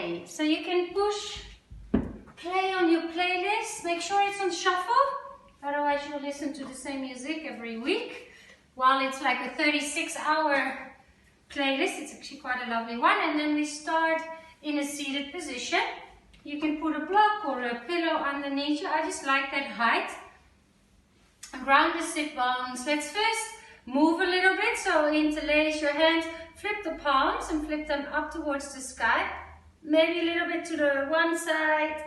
Okay, so you can push play on your playlist. Make sure it's on shuffle, otherwise you'll listen to the same music every week. While it's like a 36-hour playlist, it's actually quite a lovely one. And then we start in a seated position. You can put a block or a pillow underneath you. I just like that height. Ground the sit bones. Let's first move a little bit. So interlace your hands, flip the palms and flip them up towards the sky. Maybe a little bit to the one side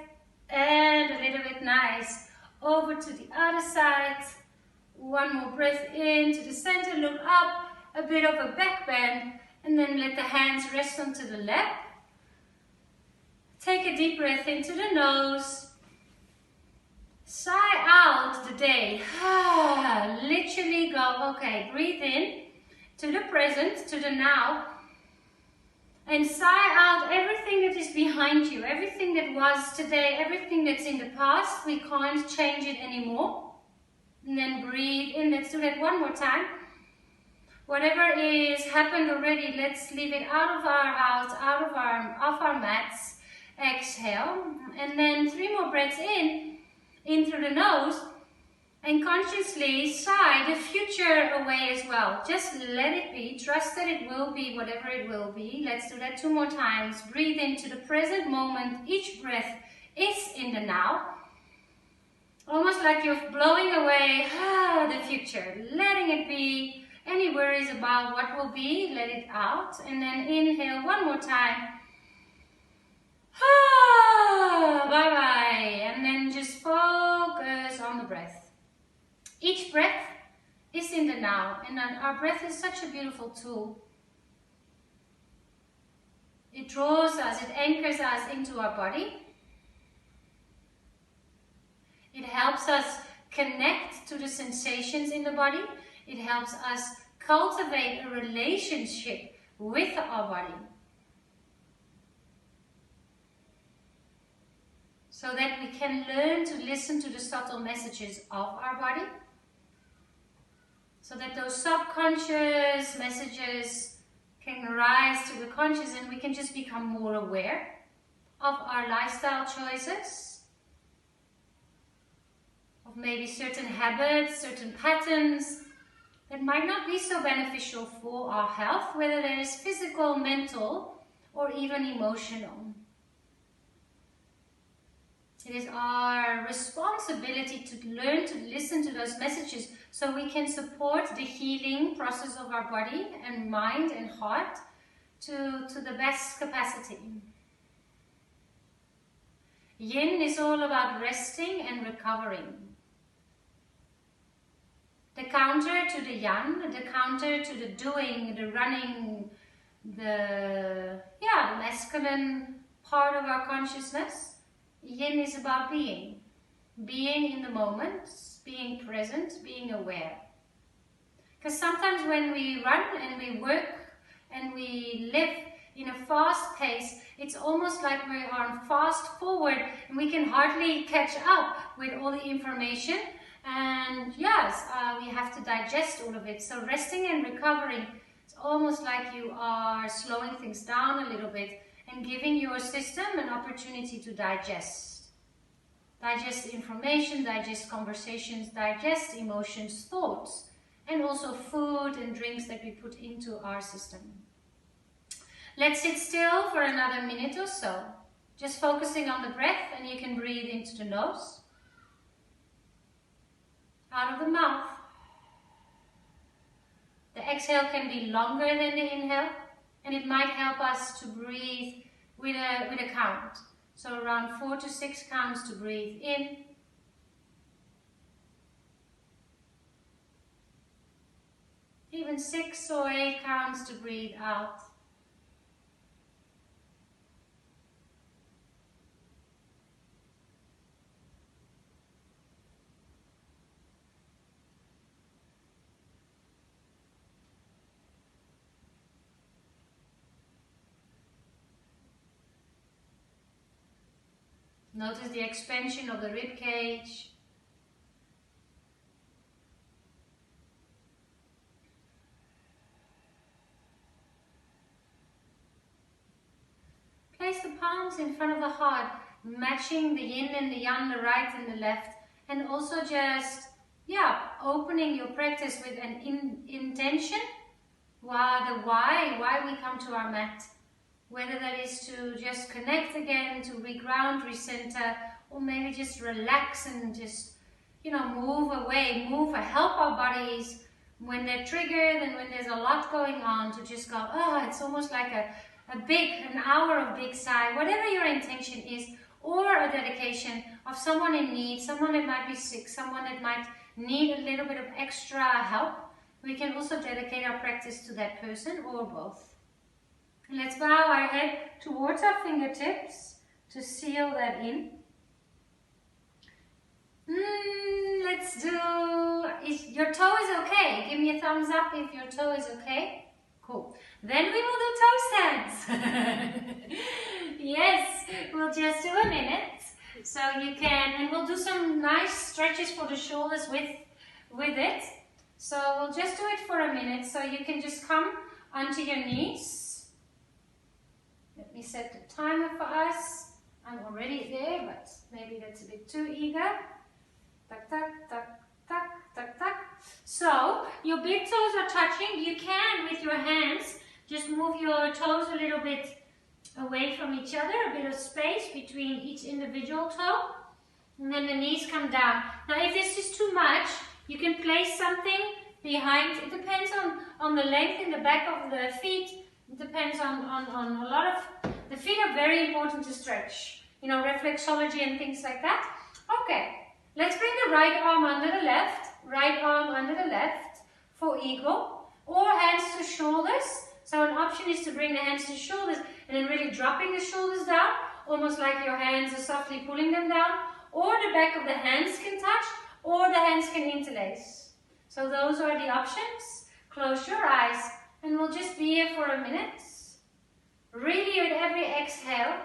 and a little bit nice. Over to the other side. One more breath in to the center, look up, a bit of a back bend, and then let the hands rest onto the lap. Take a deep breath into the nose. Sigh out the day. Literally go, okay, breathe in to the present, to the now, and sigh out everything that is behind you, everything that was today, everything that's in the past. We can't change it anymore. And then breathe in. Let's do that one more time. Whatever is happened already, let's leave it out of our house, out of our mats. Exhale. And then 3 more breaths in through the nose. And consciously sigh the future away as well. Just let it be. Trust that it will be whatever it will be. Let's do that 2 more times. Breathe into the present moment. Each breath is in the now. Almost like you're blowing away the future, letting it be. Any worries about what will be, let it out. And then inhale 1 more time. Bye-bye. And then just focus on the breath. Each breath is in the now. And our breath is such a beautiful tool. It draws us, it anchors us into our body. It helps us connect to the sensations in the body. It helps us cultivate a relationship with our body. So that we can learn to listen to the subtle messages of our body. So that those subconscious messages can rise to the conscious and we can just become more aware of our lifestyle choices. Of maybe certain habits, certain patterns that might not be so beneficial for our health, whether that is physical, mental, or even emotional. It is our responsibility to learn to listen to those messages so we can support the healing process of our body and mind and heart to the best capacity. Yin is all about resting and recovering. The counter to the yang, the counter to the doing, the running, the masculine part of our consciousness. Yin is about being. Being in the moment, being present, being aware. Because sometimes when we run and we work and we live in a fast pace, it's almost like we are fast forward and we can hardly catch up with all the information. And yes, we have to digest all of it. So resting and recovering, it's almost like you are slowing things down a little bit and giving your system an opportunity to digest. Digest information, digest conversations, digest emotions, thoughts, and also food and drinks that we put into our system. Let's sit still for another minute or so. Just focusing on the breath, and you can breathe into the nose. Out of the mouth. The exhale can be longer than the inhale, and it might help us to breathe with a count. So around 4 to 6 counts to breathe in. Even 6 or 8 counts to breathe out. Notice the expansion of the rib cage. Place the palms in front of the heart, matching the yin and the yang, the right and the left. And also just, yeah, opening your practice with an intention. Why we come to our mat. Whether that is to just connect again, to reground, recenter, or maybe just relax and just, you know, move away, help our bodies when they're triggered and when there's a lot going on, to just go, oh, it's almost like an hour of big sigh, whatever your intention is, or a dedication of someone in need, someone that might be sick, someone that might need a little bit of extra help. We can also dedicate our practice to that person or both. Let's bow our head towards our fingertips to seal that in. Let's do, your toe is okay? Give me a thumbs up if your toe is okay. Cool. Then we will do toe stands. Yes, we'll just do a minute. So you can, and we'll do some nice stretches for the shoulders with it. So we'll just do it for a minute. So you can just come onto your knees. Let me set the timer for us. I'm already there, but maybe that's a bit too eager. Tuck, tuck, tuck, tuck, tuck, tuck. So your big toes are touching. You can, with your hands, just move your toes a little bit away from each other, a bit of space between each individual toe. And then the knees come down. Now if this is too much, you can place something behind. It depends on the length in the back of the feet. It depends on a lot of, the feet are very important to stretch, you know, reflexology and things like that. Okay, let's bring the right arm under the left for eagle, or hands to shoulders. So an option is to bring the hands to shoulders and then really dropping the shoulders down, almost like your hands are softly pulling them down, or the back of the hands can touch, or the hands can interlace. So those are the options. Close your eyes. And we'll just be here for a minute. Really, with every exhale,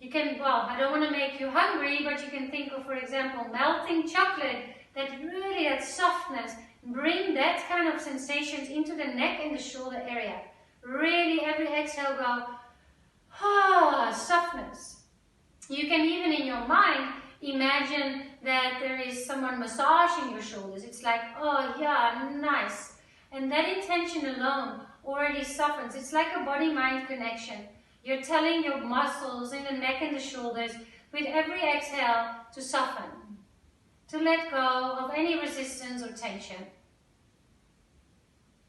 you can, well, I don't want to make you hungry, but you can think of, for example, melting chocolate, that softness. Bring that kind of sensations into the neck and the shoulder area. Really, every exhale go, softness. You can even in your mind imagine that there is someone massaging your shoulders. It's like, oh yeah, nice. And that intention alone already softens. It's like a body-mind connection. You're telling your muscles in the neck and the shoulders with every exhale to soften, to let go of any resistance or tension.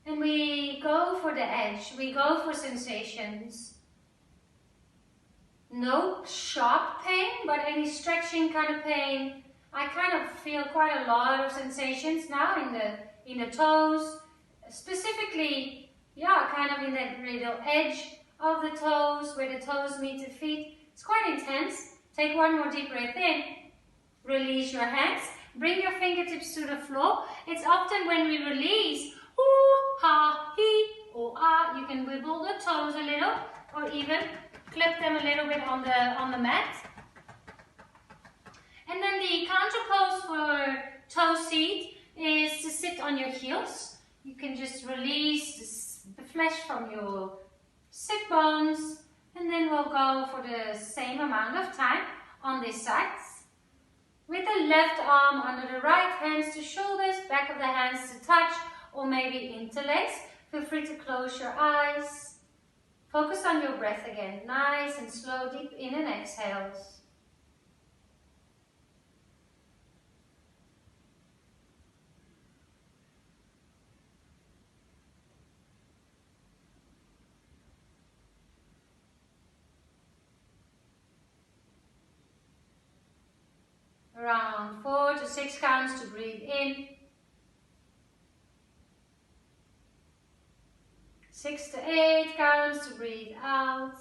And we go for the edge. We go for sensations. No sharp pain, but any stretching kind of pain. I kind of feel quite a lot of sensations now in the toes. Specifically, yeah, kind of in that little edge of the toes, where the toes meet the feet. It's quite intense. Take one more deep breath in. Release your hands. Bring your fingertips to the floor. It's often when we release, ooh, ha, he, oh, ah. You can wibble the toes a little, or even clip them a little bit on the mat. And then the counter pose for toe seat is to sit on your heels. You can just release the flesh from your sit bones, and then we'll go for the same amount of time on this side. With the left arm under the right, hands to shoulders, back of the hands to touch, or maybe interlace. Feel free to close your eyes. Focus on your breath again. Nice and slow, deep in and exhales. Around 4 to 6 counts to breathe in. 6 to 8 counts to breathe out.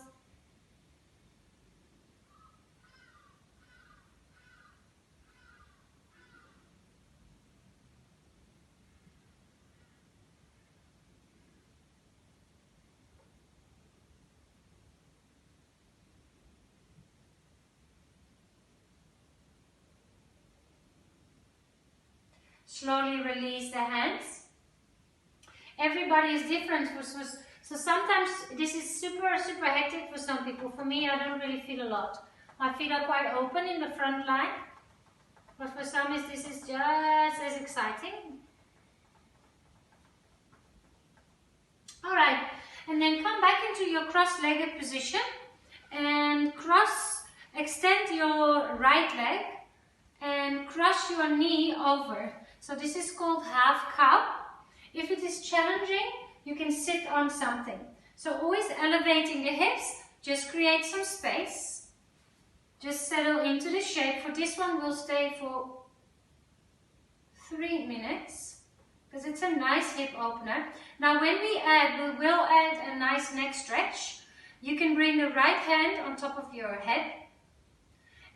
Slowly release the hands. Everybody is different. So sometimes this is super hectic for some people. For me, I don't really feel a lot. My feet are quite open in the front line, but for some this is just as exciting. Alright, and then come back into your cross-legged position and extend your right leg and cross your knee over. So this is called half cow. If it is challenging, you can sit on something. So always elevating the hips, just create some space. Just settle into the shape. For this one, we'll stay for 3 minutes because it's a nice hip opener. Now when we will add a nice neck stretch. You can bring the right hand on top of your head.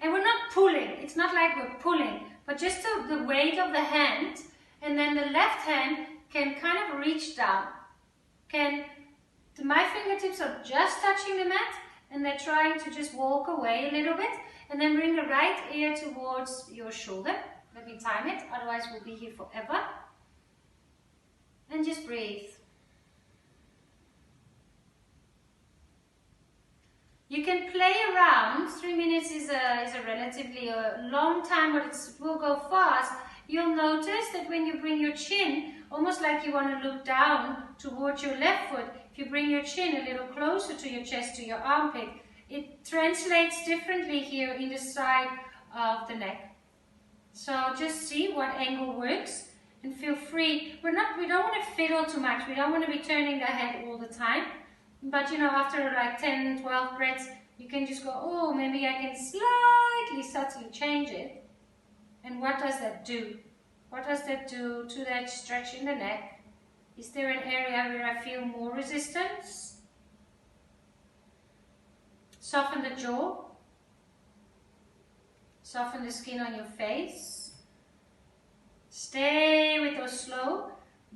And we're not pulling. It's not like we're pulling, but just the weight of the hand. And then the left hand can kind of reach down. My fingertips are just touching the mat and they're trying to just walk away a little bit. And then bring the right ear towards your shoulder. Let me time it, otherwise we'll be here forever. And just breathe. You can play around. 3 minutes is a relatively long time, but it will go fast. You'll notice that when you bring your chin, almost like you want to look down towards your left foot, if you bring your chin a little closer to your chest, to your armpit, it translates differently here in the side of the neck. So just see what angle works and feel free. We don't want to fiddle too much. We don't want to be turning the head all the time. But you know, after like 10, 12 breaths, you can just go, oh, maybe I can slightly, subtly change it. And what does that do? What does that do to that stretch in the neck? Is there an area where I feel more resistance? Soften the jaw. Soften the skin on your face. Stay with those slow,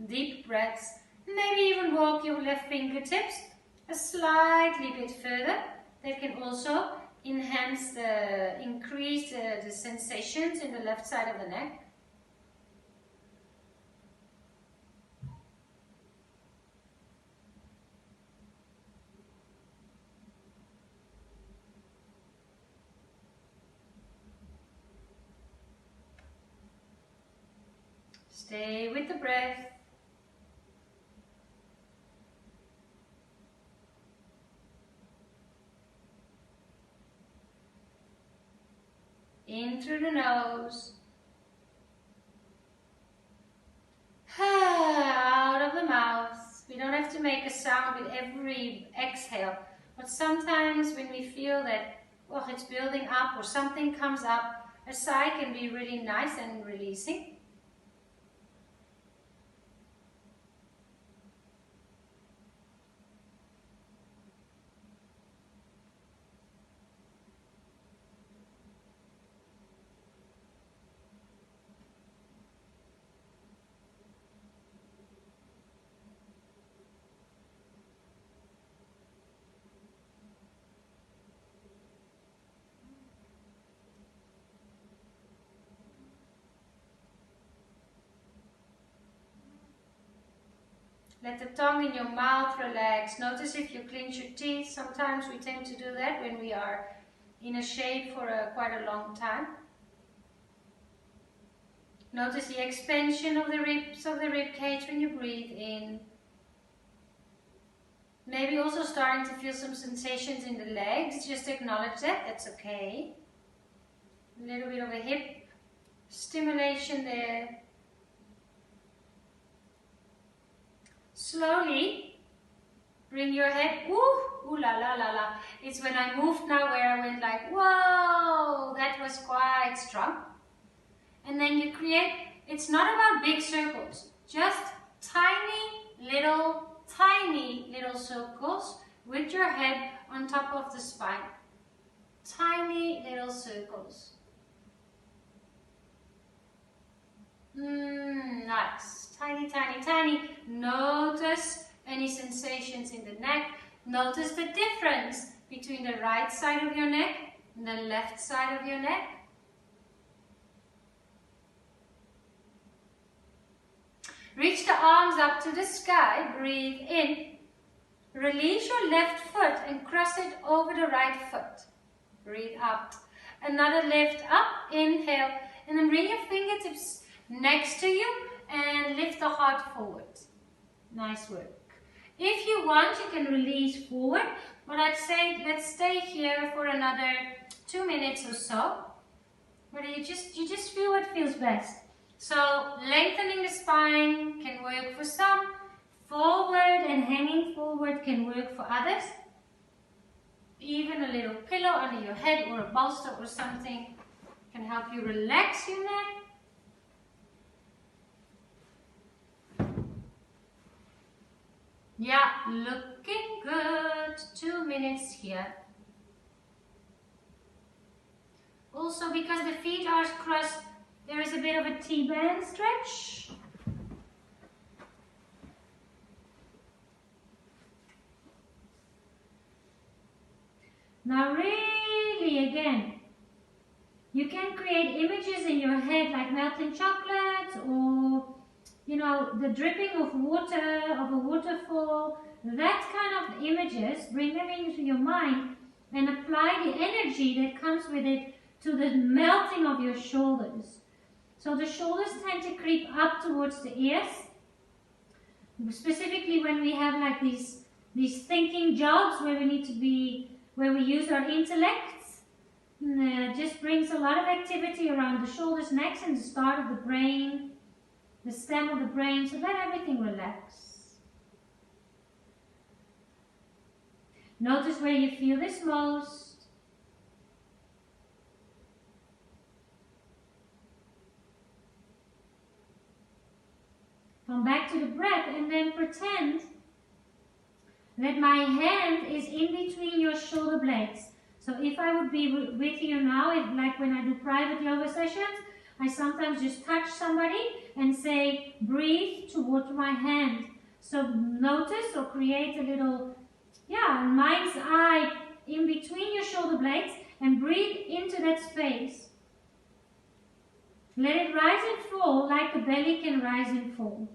deep breaths. Maybe even walk your left fingertips a slightly bit further. That can also increase the sensations in the left side of the neck. Stay with the breath. In through the nose. Out of the mouth. We don't have to make a sound with every exhale. But sometimes when we feel that it's building up or something comes up, a sigh can be really nice and releasing. Let the tongue in your mouth relax. Notice if you clench your teeth. Sometimes we tend to do that when we are in a shape for quite a long time. Notice the expansion of the ribs of the rib cage when you breathe in. Maybe also starting to feel some sensations in the legs. Just acknowledge that. That's okay. A little bit of a hip stimulation there. Slowly bring your head, ooh la la la la. It's when I moved now where I went like, whoa, that was quite strong. And then you create, it's not about big circles, just tiny little circles with your head on top of the spine. Tiny little circles. Nice. Tiny, tiny, tiny. Notice any sensations in the neck. Notice the difference between the right side of your neck and the left side of your neck. Reach the arms up to the sky. Breathe in. Release your left foot and cross it over the right foot. Breathe out. Another lift up. Inhale. And then bring your fingertips next to you and lift the heart forward. Nice work. If you want, you can release forward. But I'd say let's stay here for another 2 minutes or so. Where you just feel what feels best. So lengthening the spine can work for some. Forward and hanging forward can work for others. Even a little pillow under your head or a bolster or something can help you relax your neck. Yeah, looking good. 2 minutes here. Also, because the feet are crossed, there is a bit of a T-band stretch. Now really, again, you can create images in your head like melting chocolate or, you know, the dripping of water, of a waterfall. That kind of images, bring them into your mind and apply the energy that comes with it to the melting of your shoulders. So the shoulders tend to creep up towards the ears, specifically when we have like these thinking jobs where we need to be, where we use our intellect. Just brings a lot of activity around the shoulders, necks, and the start of the brain, the stem of the brain, so let everything relax. Notice where you feel this most. Come back to the breath and then pretend that my hand is in between your shoulder blades. So if I would be with you now, like when I do private yoga sessions, I sometimes just touch somebody and say, breathe towards my hand. So notice or create a little, mind's eye in between your shoulder blades and breathe into that space. Let it rise and fall like the belly can rise and fall.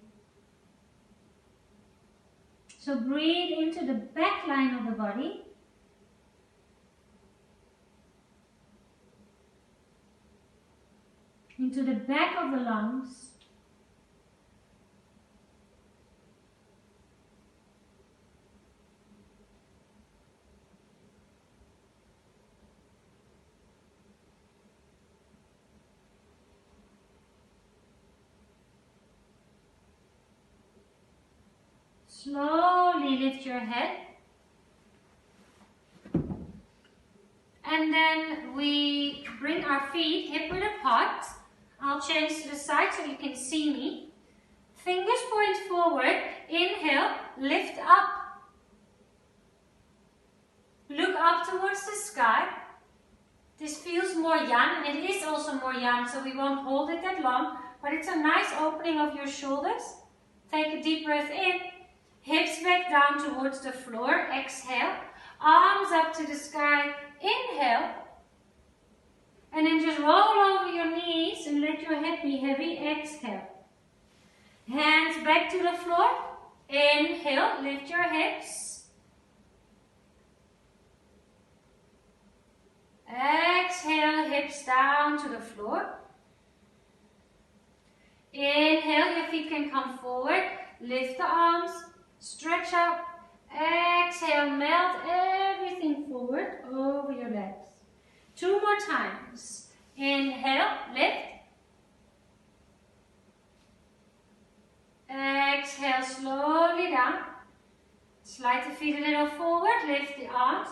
So breathe into the back line of the body. Into the back of the lungs. Slowly lift your head. And then we bring our feet hip width apart. I'll change to the side so you can see me. Fingers point forward. Inhale, lift up. Look up towards the sky. This feels more yang, and it is also more yang, so we won't hold it that long. But it's a nice opening of your shoulders. Take a deep breath in. Hips back down towards the floor. Exhale. Arms up to the sky. Inhale. And then just roll over your knees and let your head be heavy. Exhale. Hands back to the floor. Inhale. Lift your hips. Exhale. Hips down to the floor. Inhale. Your feet can come forward. Lift the arms. Stretch up. Exhale. Melt everything forward over your legs. 2 more times. Inhale, lift. Exhale, slowly down. Slide the feet a little forward, lift the arms.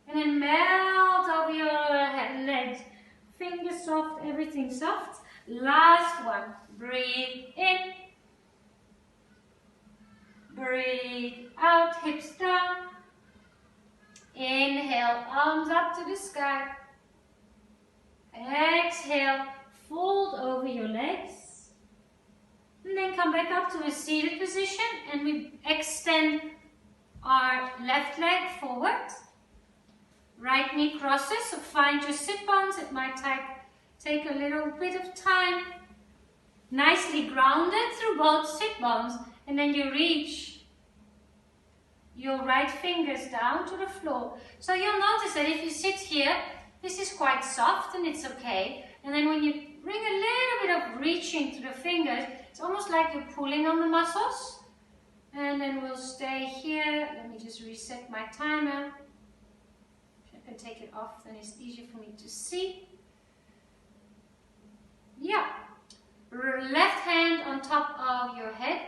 And then melt over your legs. Fingers soft, everything soft. Last one. Breathe in. Breathe out, hips down. Inhale, arms up to the sky. Exhale, fold over your legs. And then come back up to a seated position and we extend our left leg forward. Right knee crosses, so find your sit bones. It might take a little bit of time. nicely grounded through both sit bones, and then you reach your right fingers down to the floor. So you'll notice that if you sit here, this is quite soft and it's okay. And then when you bring a little bit of reaching to the fingers, it's almost like you're pulling on the muscles. And then we'll stay here. Let me just reset my timer. If I can take it off, then it's easier for me to see. Yeah. Left hand on top of your head.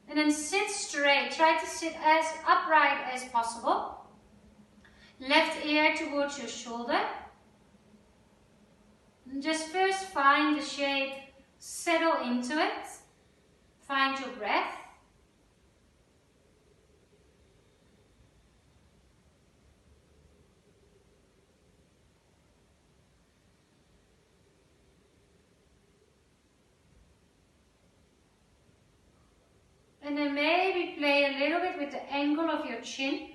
And then sit straight. Try to sit as upright as possible. Left ear towards your shoulder. And just first find the shape, settle into it. Find your breath. And then maybe play a little bit with the angle of your chin,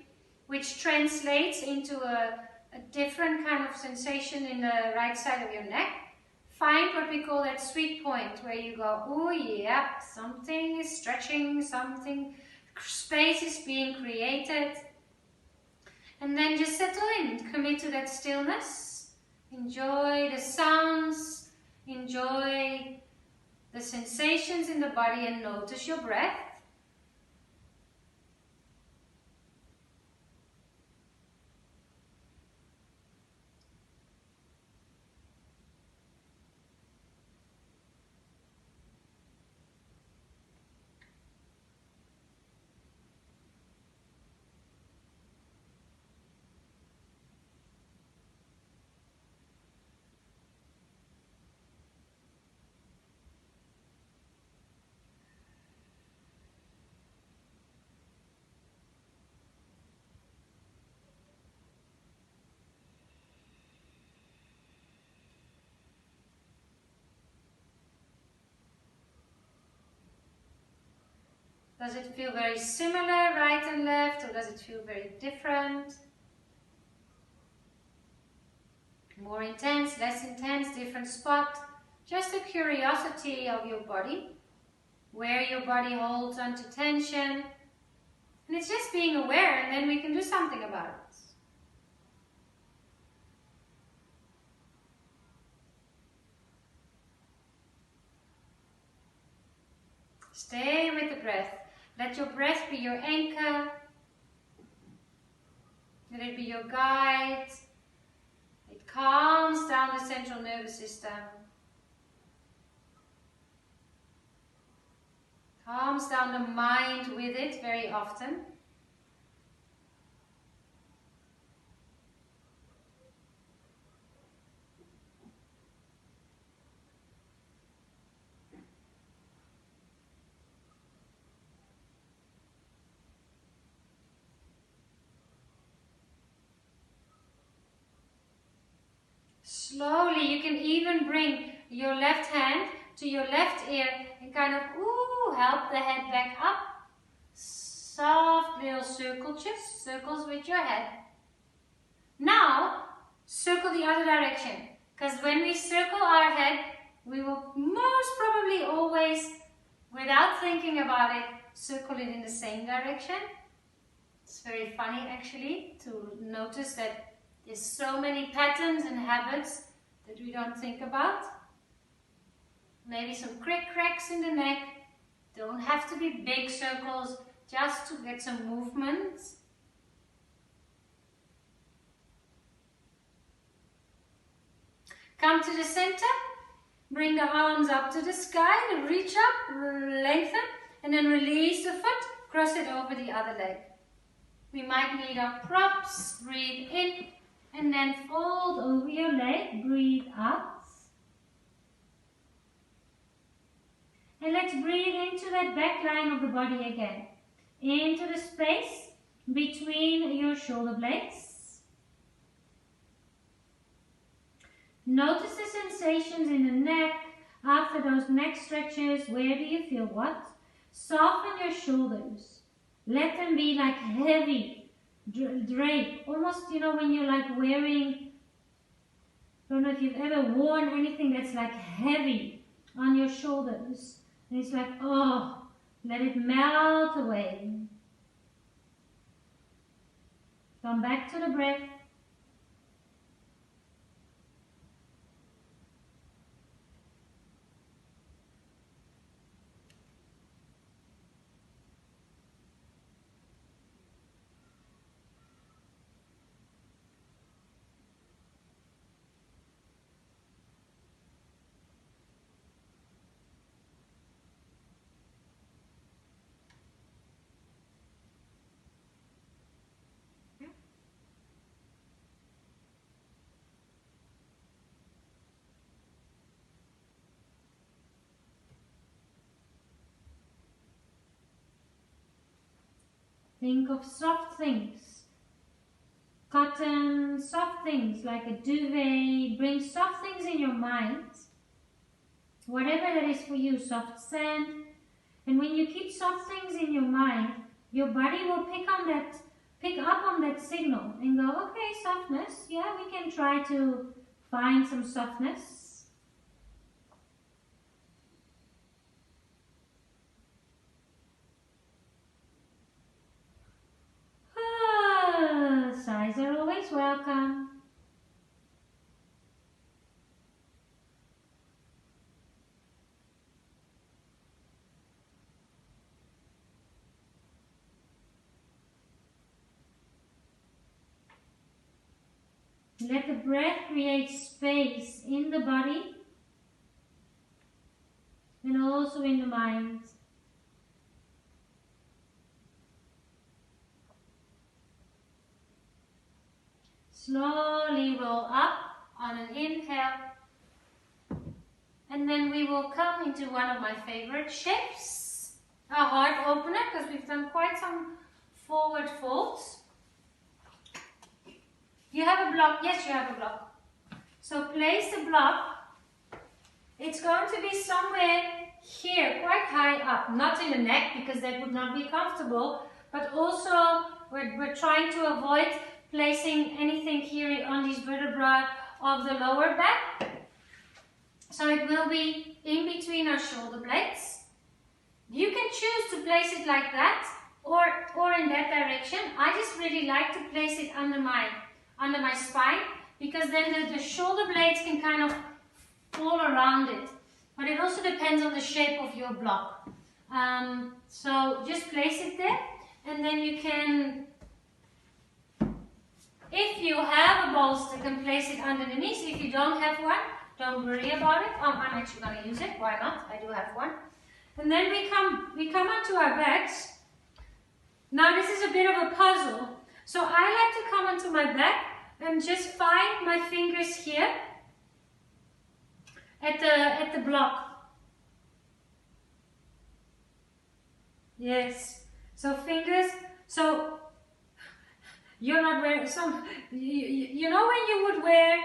which translates into a different kind of sensation in the right side of your neck. Find what we call that sweet point, where you go, oh yeah, something is stretching, something, space is being created. And then just settle in, commit to that stillness. Enjoy the sounds, enjoy the sensations in the body, and notice your breath. Does it feel very similar, right and left, or does it feel very different? More intense, less intense, different spot. Just a curiosity of your body, where your body holds onto tension. And it's just being aware, and then we can do something about it. Stay with the breath. Let your breath be your anchor. Let it be your guide. It calms down the central nervous system. Calms down the mind with it very often. Slowly, you can even bring your left hand to your left ear and kind of, help the head back up. Soft little circles with your head. Now, circle the other direction. Because when we circle our head, we will most probably always, without thinking about it, circle it in the same direction. It's very funny actually to notice that there's so many patterns and habits that we don't think about. Maybe some cracks in the neck. Don't have to be big circles, just to get some movement. Come to the center. Bring the arms up to the sky. Reach up, lengthen, and then release the foot. Cross it over the other leg. We might need our props. Breathe in. And then fold over your leg, breathe out. And let's breathe into that back line of the body again. Into the space between your shoulder blades. Notice the sensations in the neck. After those neck stretches, where do you feel what? Soften your shoulders. Let them be like heavy. Drape, almost, when you're like wearing, I don't know if you've ever worn anything that's like heavy, on your shoulders. And it's like, oh, let it melt away. Come back to the breath. Think of soft things. Cotton, soft things like a duvet. Bring soft things in your mind. Whatever that is for you, soft sand. And when you keep soft things in your mind, your body will pick up on that signal and go, okay, softness. Yeah, we can try to find some softness. Sighs are always welcome. Let the breath create space in the body and also in the mind. Slowly roll up on an inhale, and then we will come into one of my favorite shapes, a heart opener, because we've done quite some forward folds. You have a block? Yes, you have a block. So place the block. It's going to be somewhere here, quite high up, not in the neck because that would not be comfortable, but also we're trying to avoid placing anything here on these vertebrae of the lower back. So it will be in between our shoulder blades. You can choose to place it like that or in that direction. I just really like to place it under my spine because then the shoulder blades can kind of fall around it. But it also depends on the shape of your block. So just place it there, and then you can, if you have a bolster, can place it under the knees. If you don't have one, don't worry about it. I'm actually going to use it. Why not? I do have one. And then we come onto our backs. Now this is a bit of a puzzle. So I like to come onto my back and just find my fingers here at the block. Yes. So fingers. So you're not wearing some. You know when you would wear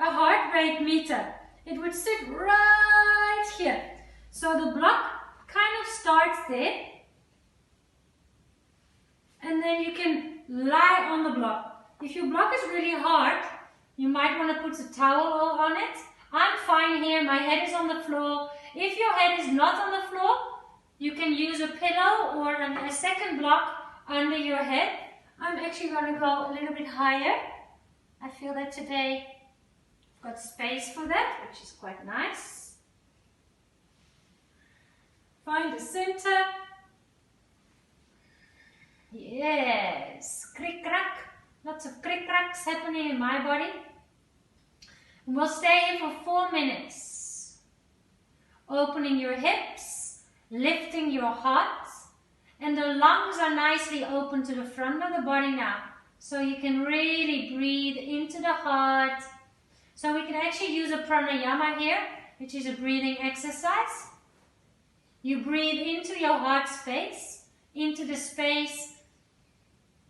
a heart rate meter, it would sit right here. So the block kind of starts there, and then you can lie on the block. If your block is really hard, you might want to put a towel on it. I'm fine here, my head is on the floor. If your head is not on the floor, you can use a pillow or a second block under your head. I'm actually going to go a little bit higher. I feel that today I've got space for that, which is quite nice. Find the center. Yes, crick crack. Lots of crick cracks happening in my body. We'll stay here for 4 minutes. Opening your hips, lifting your heart, and the lungs are nicely open to the front of the body now. So you can really breathe into the heart. So we can actually use a pranayama here, which is a breathing exercise. You breathe into your heart space, into the space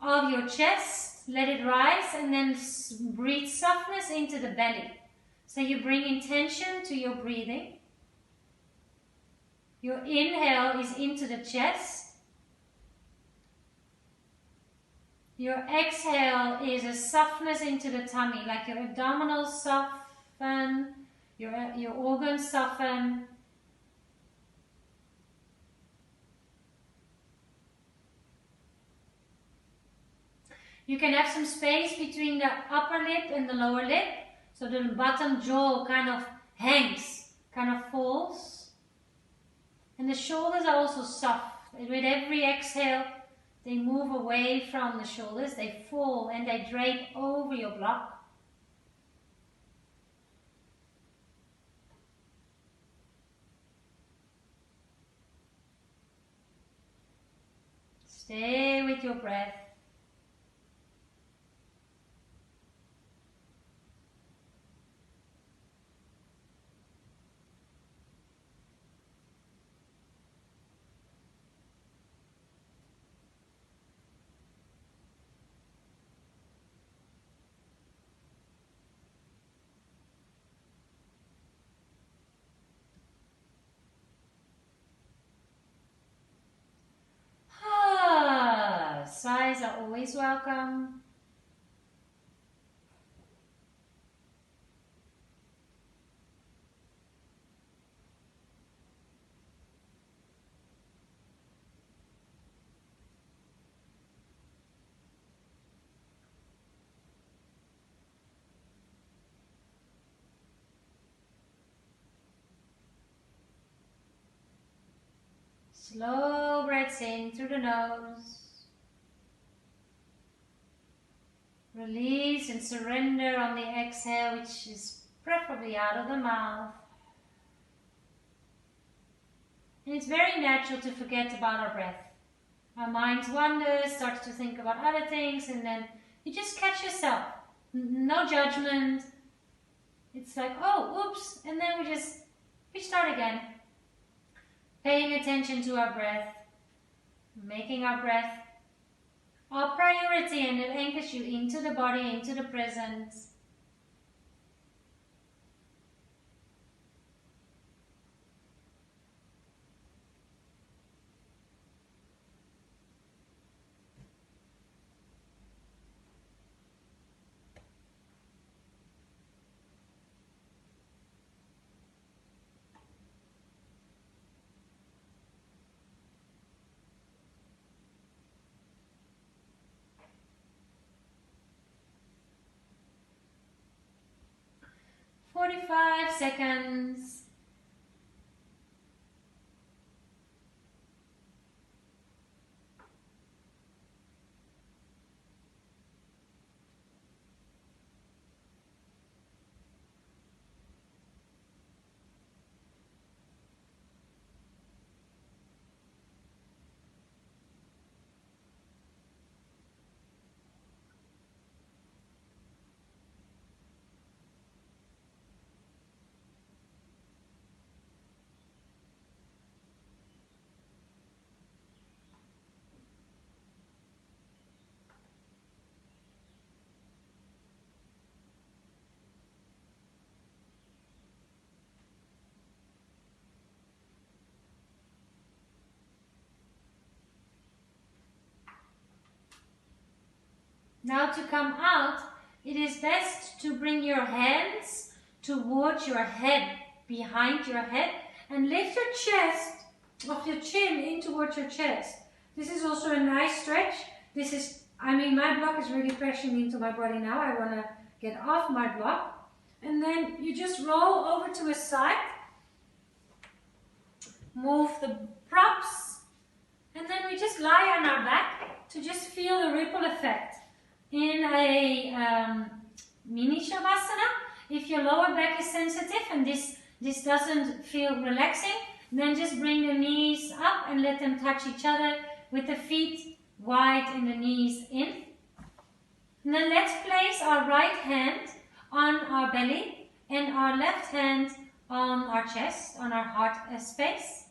of your chest. Let it rise, and then breathe softness into the belly. So you bring intention to your breathing. Your inhale is into the chest. Your exhale is a softness into the tummy, like your abdominals soften, Your organs soften. You can have some space between the upper lip and the lower lip, so the bottom jaw kind of hangs, kind of falls. And the shoulders are also soft. And with every exhale, they move away from the shoulders, they fall and they drape over your block. Stay with your breath. Sighs are always welcome. Slow breaths in through the nose. Release and surrender on the exhale, which is preferably out of the mouth. And it's very natural to forget about our breath. Our minds wander, start to think about other things, and then you just catch yourself. No judgment. It's like, oh, oops, and then we start again. Paying attention to our breath, making our breath our priority, and it anchors you into the body, into the present. "45 seconds. Now to come out, it is best to bring your hands towards your head, behind your head, and lift your chest, of your chin in towards your chest. This is also a nice stretch. This is, my block is really pressing into my body now. I want to get off my block. And then you just roll over to a side, move the props, and then we just lie on our back to just feel the ripple effect. In a mini shavasana, if your lower back is sensitive and this doesn't feel relaxing, then just bring the knees up and let them touch each other with the feet wide and the knees in. And then let's place our right hand on our belly and our left hand on our chest, on our heart space.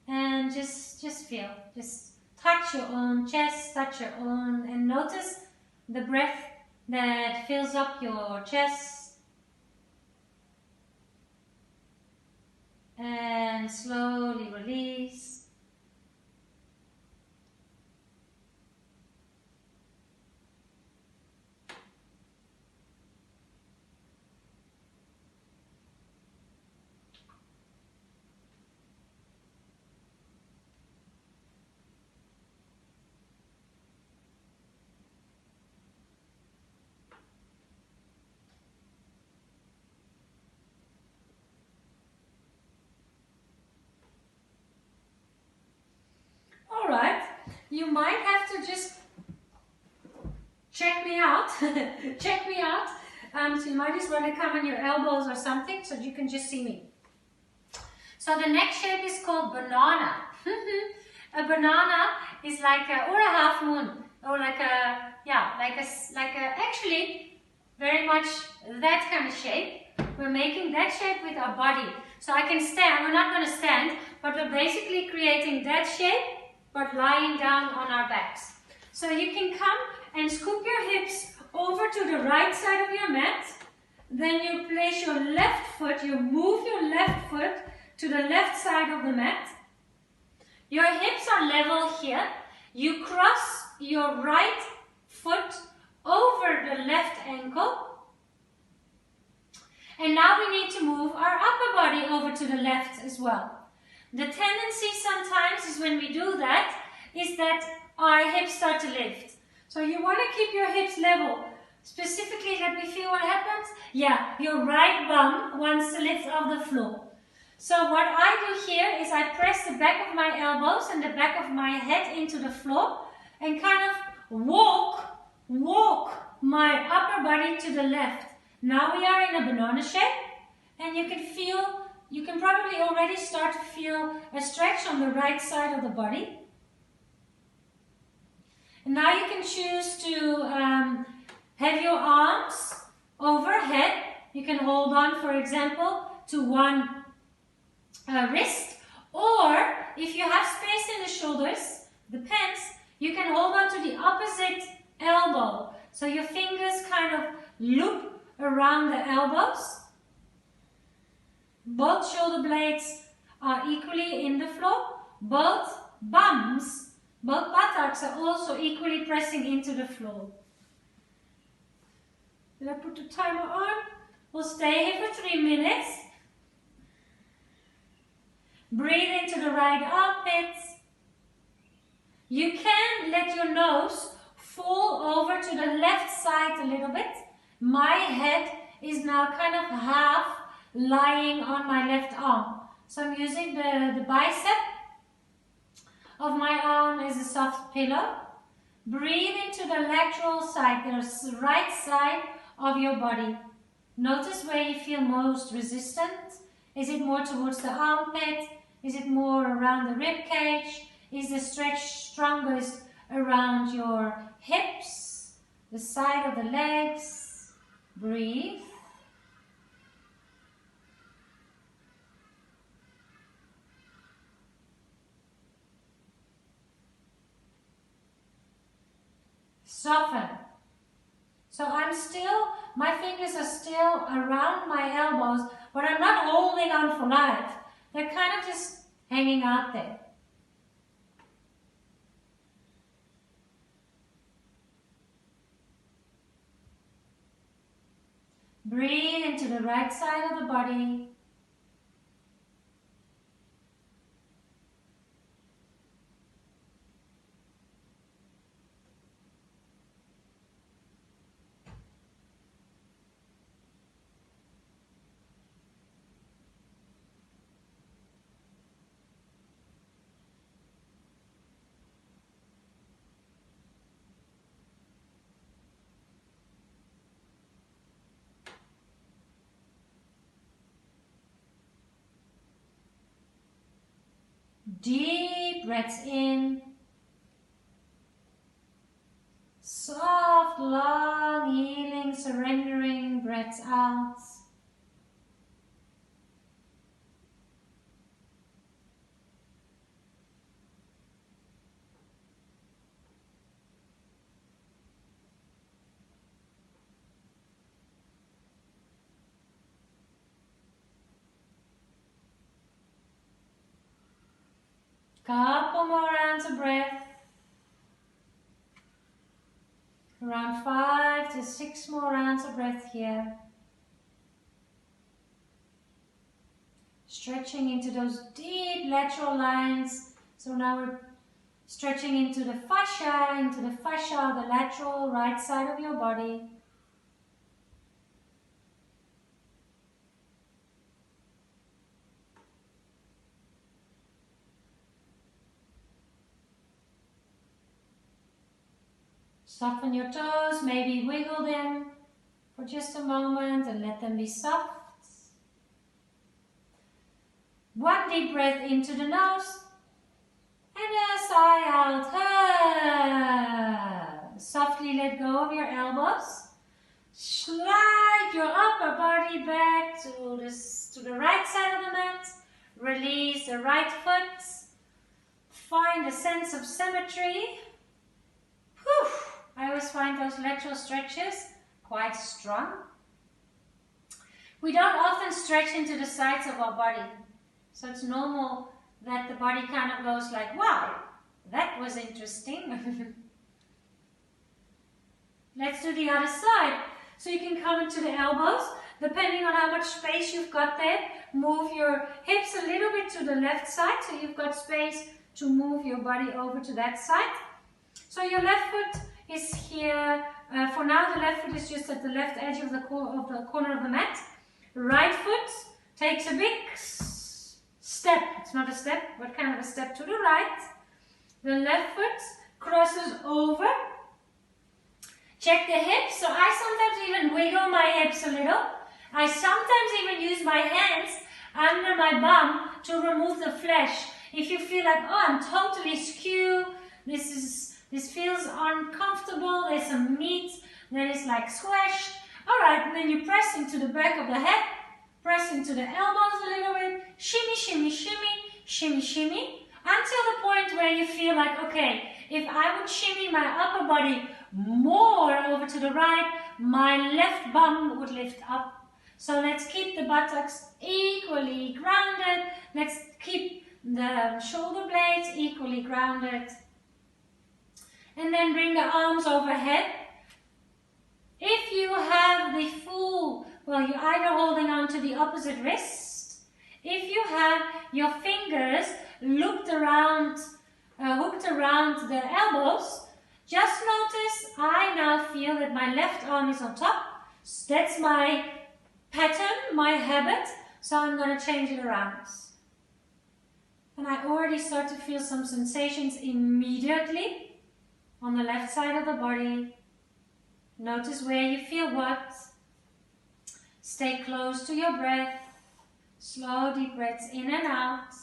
And just feel, just touch your own chest, touch your own, and notice the breath that fills up your chest. And slowly release. you might have to just check me out. Check me out. So you might just want to come on your elbows or something so you can just see me. So the next shape is called banana. A banana is like a, or a half moon, or like a, yeah, like a, actually very much that kind of shape. We're making that shape with our body. So I can stand, we're not going to stand, but we're basically creating that shape, but lying down on our backs. So you can come and scoop your hips over to the right side of your mat. Then you place your left foot, you move your left foot to the left side of the mat. Your hips are level here. You cross your right foot over the left ankle. And now we need to move our upper body over to the left as well. The tendency sometimes is when we do that, is that our hips start to lift. So you want to keep your hips level. Specifically, let me feel what happens. Yeah, your right bum wants to lift off the floor. So what I do here is I press the back of my elbows and the back of my head into the floor and kind of walk my upper body to the left. Now we are in a banana shape, and you can probably already start to feel a stretch on the right side of the body. And now you can choose to have your arms overhead. You can hold on, for example, to one wrist, or if you have space in the shoulders, depends, you can hold on to the opposite elbow. So your fingers kind of loop around the elbows. Both shoulder blades are equally in the floor. Both bums, both buttocks are also equally pressing into the floor. Did I put the timer on? We'll stay here for 3 minutes. Breathe into the right armpit. You can let your nose fall over to the left side a little bit. My head is now kind of half lying on my left arm. So I'm using the bicep of my arm as a soft pillow. Breathe into the lateral side, the right side of your body. Notice where you feel most resistant. Is it more towards the armpit? Is it more around the rib cage? Is the stretch strongest around your hips, the side of the legs? Breathe. Soften. So my fingers are still around my elbows, but I'm not holding on for life. They're kind of just hanging out there. Breathe into the right side of the body. Deep breaths in. Soft, long, healing, surrendering breaths out. Couple more rounds of breath. Around 5 to 6 more rounds of breath here. Stretching into those deep lateral lines. So now we're stretching into the fascia, the lateral right side of your body. Soften your toes, maybe wiggle them for just a moment and let them be soft. One deep breath into the nose and a sigh out. Softly let go of your elbows. Slide your upper body back to the right side of the mat. Release the right foot. Find a sense of symmetry. Whew. I always find those lateral stretches quite strong. We don't often stretch into the sides of our body. So it's normal that the body kind of goes like, wow, that was interesting. Let's do the other side. So you can come into the elbows. Depending on how much space you've got there, move your hips a little bit to the left side. So you've got space to move your body over to that side. So your left foot is here. For now, the left foot is just at the left edge of the corner of the mat. Right foot takes a big step. It's not a step, but kind of a step to the right. The left foot crosses over. Check the hips. So I sometimes even wiggle my hips a little. I sometimes even use my hands under my bum to remove the flesh. If you feel like, oh, I'm totally skew, this feels uncomfortable, there's some meat that is like squashed. All right, and then you press into the back of the head, press into the elbows a little bit, shimmy, shimmy, shimmy, shimmy, shimmy, until the point where you feel like, okay, if I would shimmy my upper body more over to the right, my left bum would lift up. So let's keep the buttocks equally grounded. Let's keep the shoulder blades equally grounded. And then bring the arms overhead. If you have the full, well, you're either holding on to the opposite wrist. If you have your fingers looped around, hooked around the elbows, just notice I now feel that my left arm is on top. That's my pattern, my habit, so I'm going to change it around. And I already start to feel some sensations immediately on the left side of the body. Notice where you feel what. Stay close to your breath. Slow, deep breaths in and out.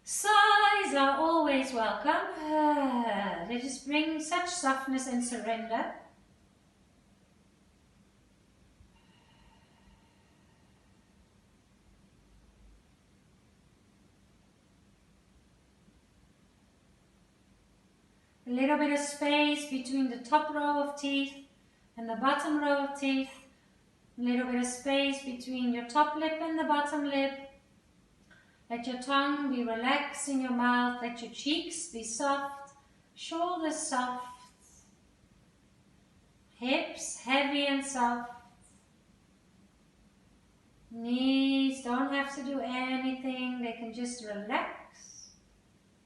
Sighs are always welcome. They just bring such softness and surrender. A little bit of space between the top row of teeth and the bottom row of teeth. A little bit of space between your top lip and the bottom lip. Let your tongue be relaxed in your mouth. Let your cheeks be soft. Shoulders soft. Hips heavy and soft. Knees don't have to do anything. They can just relax.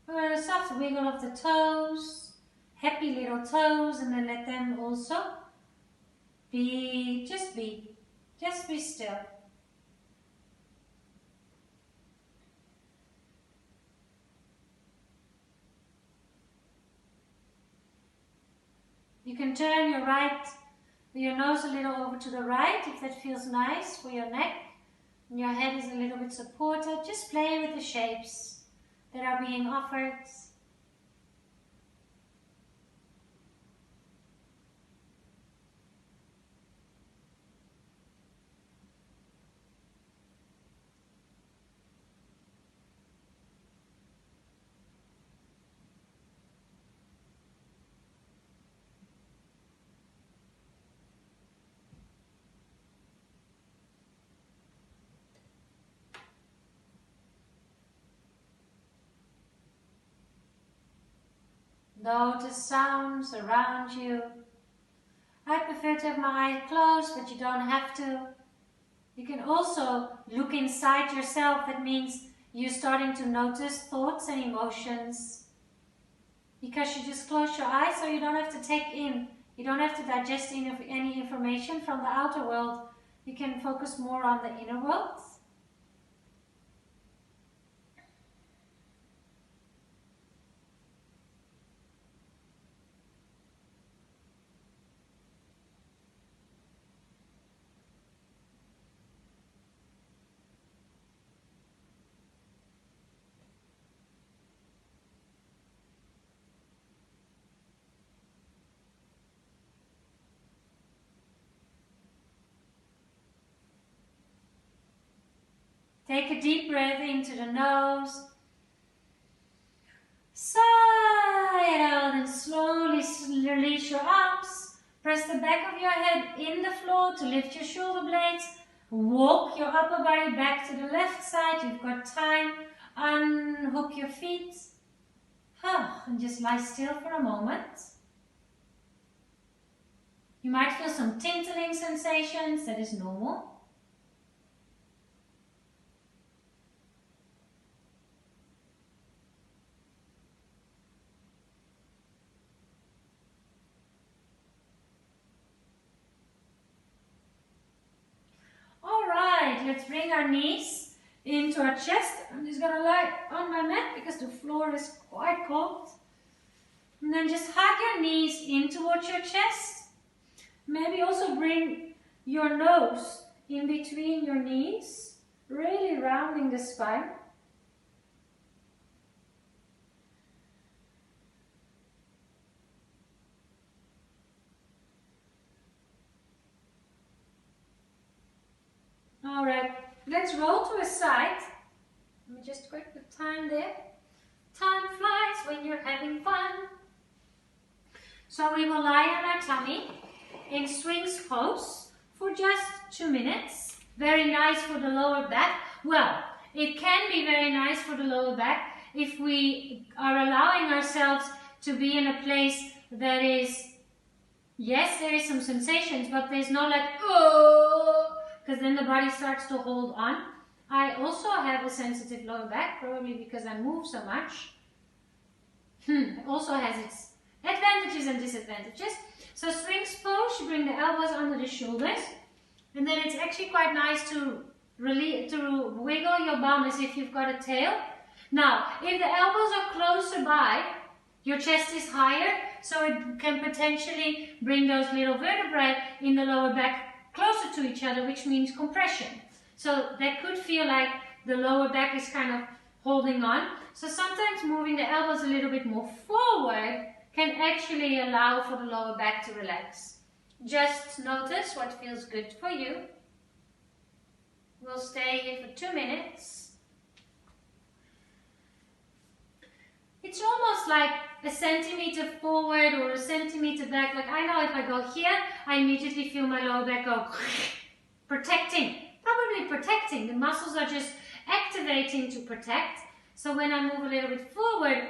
A soft wiggle of the toes. Happy little toes, and then let them also be, just be still. You can turn your nose a little over to the right if that feels nice for your neck. And your head is a little bit supported. Just play with the shapes that are being offered. Notice sounds around you. I prefer to have my eyes closed, but you don't have to. You can also look inside yourself. That means you're starting to notice thoughts and emotions. Because you just close your eyes, so you don't have to take in, you don't have to digest any information from the outer world. You can focus more on the inner world. Take a deep breath into the nose. Sigh out and slowly release your arms. Press the back of your head in the floor to lift your shoulder blades. Walk your upper body back to the left side. You've got time. Unhook your feet. And just lie still for a moment. You might feel some tingling sensations. That is normal. Alright, let's bring our knees into our chest. I'm just going to lie on my mat because the floor is quite cold. And then just hug your knees in towards your chest. Maybe also bring your nose in between your knees, really rounding the spine. Alright, let's roll to a side. Let me just check the time there. Time flies when you're having fun. So we will lie on our tummy in swings pose for just 2 minutes. Very nice for the lower back. Well, it can be very nice for the lower back if we are allowing ourselves to be in a place that is, yes, there is some sensations, but there's no like, oh, because then the body starts to hold on. I also have a sensitive lower back, probably because I move so much. It also has its advantages and disadvantages. So swings pose, you bring the elbows under the shoulders, and then it's actually quite nice to wiggle your bum as if you've got a tail. Now, if the elbows are closer by, your chest is higher, so it can potentially bring those little vertebrae in the lower back closer to each other, which means compression. So that could feel like the lower back is kind of holding on. So sometimes moving the elbows a little bit more forward can actually allow for the lower back to relax. Just notice what feels good for you. We'll stay here for 2 minutes. It's almost like a centimeter forward or a centimeter back. Like I know if I go here, I immediately feel my lower back go protecting. Probably protecting. The muscles are just activating to protect. So when I move a little bit forward,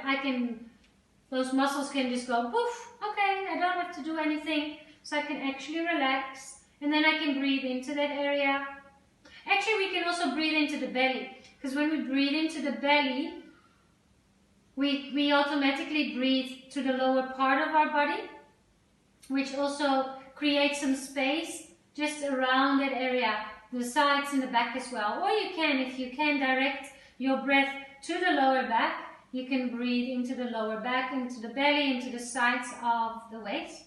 those muscles can just go poof. Okay, I don't have to do anything. So I can actually relax. And then I can breathe into that area. Actually, we can also breathe into the belly. Because when we breathe into the belly, we automatically breathe to the lower part of our body, which also creates some space just around that area, the sides and the back as well. Or you can, if you can direct your breath to the lower back, you can breathe into the lower back, into the belly, into the sides of the waist.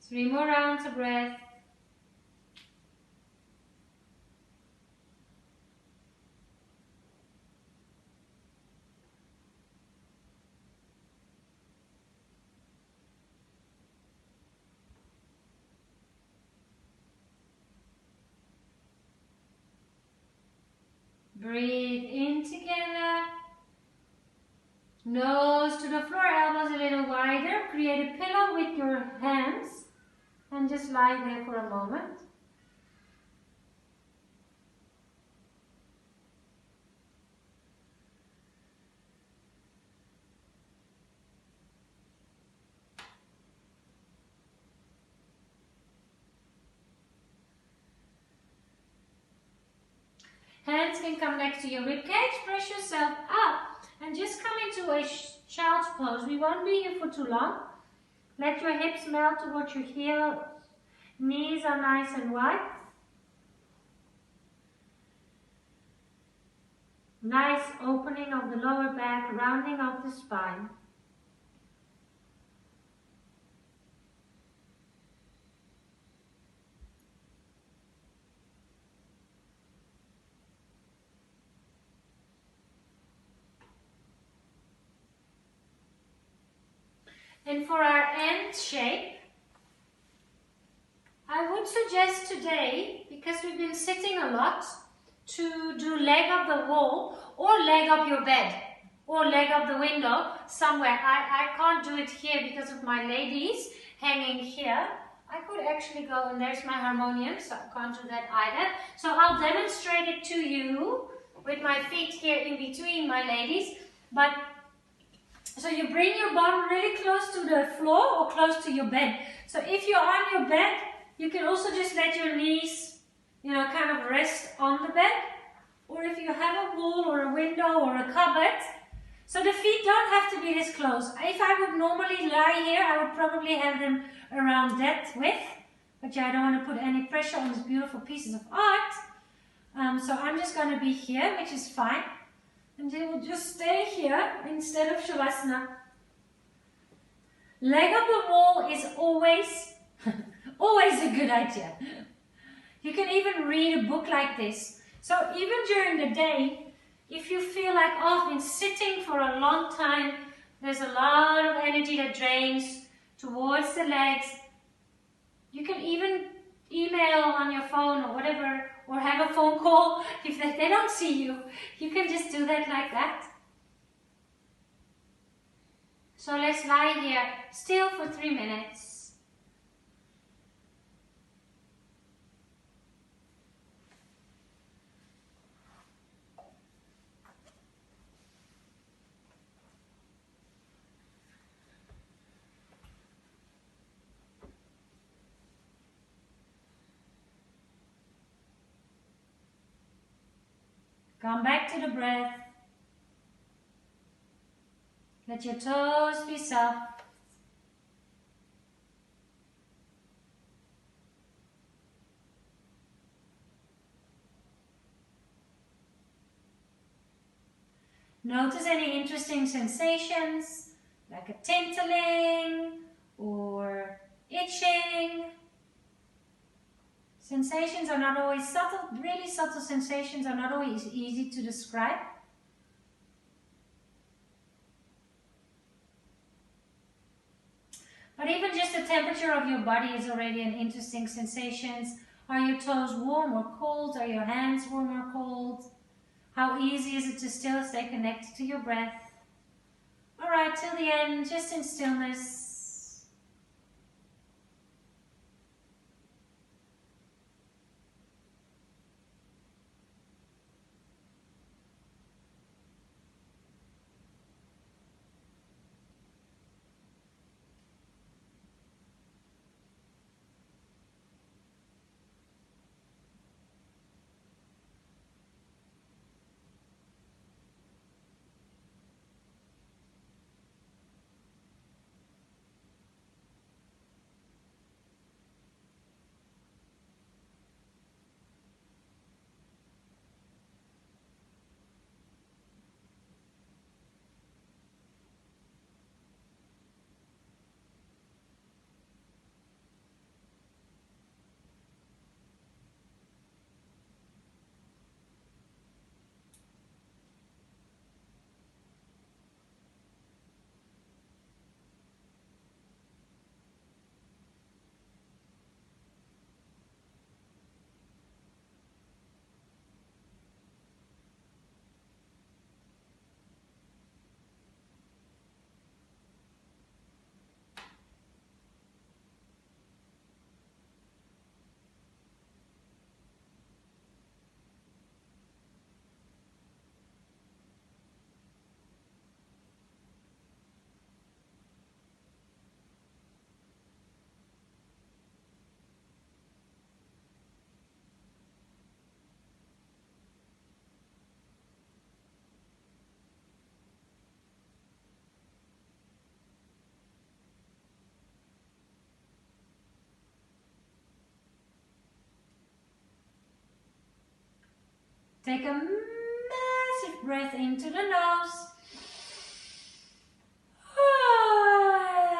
Three more rounds of breath. Breathe in together Nose to the floor, elbows a little wider. Create a pillow with your hands and just lie there for a moment. Hands can come next to your ribcage. Press yourself up and just come into a child's pose. We won't be here for too long. Let your hips melt towards your heels. Knees are nice and wide. Nice opening of the lower back, rounding of the spine. And for our end shape, I would suggest today, because we've been sitting a lot, to do leg up the wall or leg up your bed or leg up the window somewhere. I can't do it here because of my ladies hanging here. I could actually go, and there's my harmonium, so I can't do that either. So I'll demonstrate it to you with my feet here in between my ladies. But so you bring your bottom really close to the floor or close to your bed. So if you're on your bed, you can also just let your knees, kind of rest on the bed. Or if you have a wall or a window or a cupboard, so the feet don't have to be this close. If I would normally lie here, I would probably have them around that width. But yeah, I don't want to put any pressure on these beautiful pieces of art. So I'm just going to be here, which is fine. And then we'll just stay here instead of Shavasana. Leg up the wall is always, always a good idea. You can even read a book like this. So even during the day, if you feel like, oh, I've been sitting for a long time, there's a lot of energy that drains towards the legs. You can even email on your phone or whatever, or have a phone call if they don't see you. You can just do that like that. So let's lie here still for 3 minutes. Come back to the breath. Let your toes be soft. Notice any interesting sensations, like a tingling or itching. Sensations are not always subtle, really subtle sensations are not always easy to describe. But even just the temperature of your body is already an interesting sensation. Are your toes warm or cold? Are your hands warm or cold? How easy is it to still stay connected to your breath? All right, till the end, just in stillness. Take a massive breath into the nose.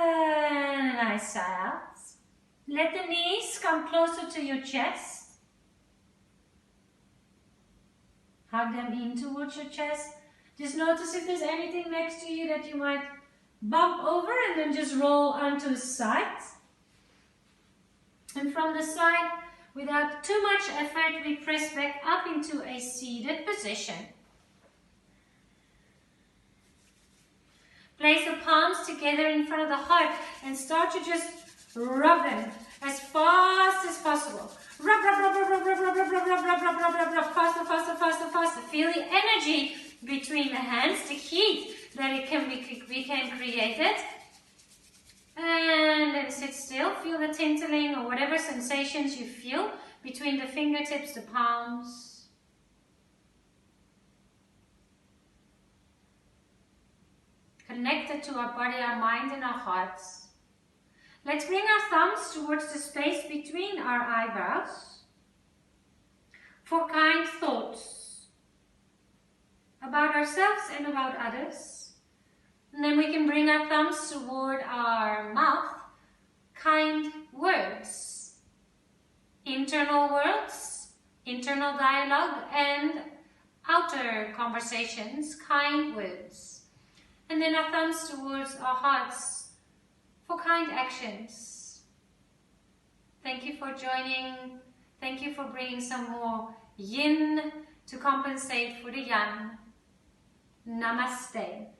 And a nice sigh out. Let the knees come closer to your chest. Hug them in towards your chest. Just notice if there's anything next to you that you might bump over, and then just roll onto the side. And from the side, without too much effort, we press back up into a seated position. Place the palms together in front of the heart and start to just rub them as fast as possible. Rub, rub, rub, rub, rub, rub, rub, rub, rub, rub, rub, rub, rub, rub, rub, faster, faster, faster, faster. Feel the energy between the hands, the heat that we can create it. And then sit still. Feel the tingling or whatever sensations you feel between the fingertips, the palms. Connected to our body, our mind, and our hearts. Let's bring our thumbs towards the space between our eyebrows for kind thoughts about ourselves and about others. And then we can bring our thumbs toward our mouth, kind words, internal words, internal dialogue, and outer conversations, kind words. And then our thumbs towards our hearts for kind actions. Thank you for joining. Thank you for bringing some more yin to compensate for the yang. Namaste.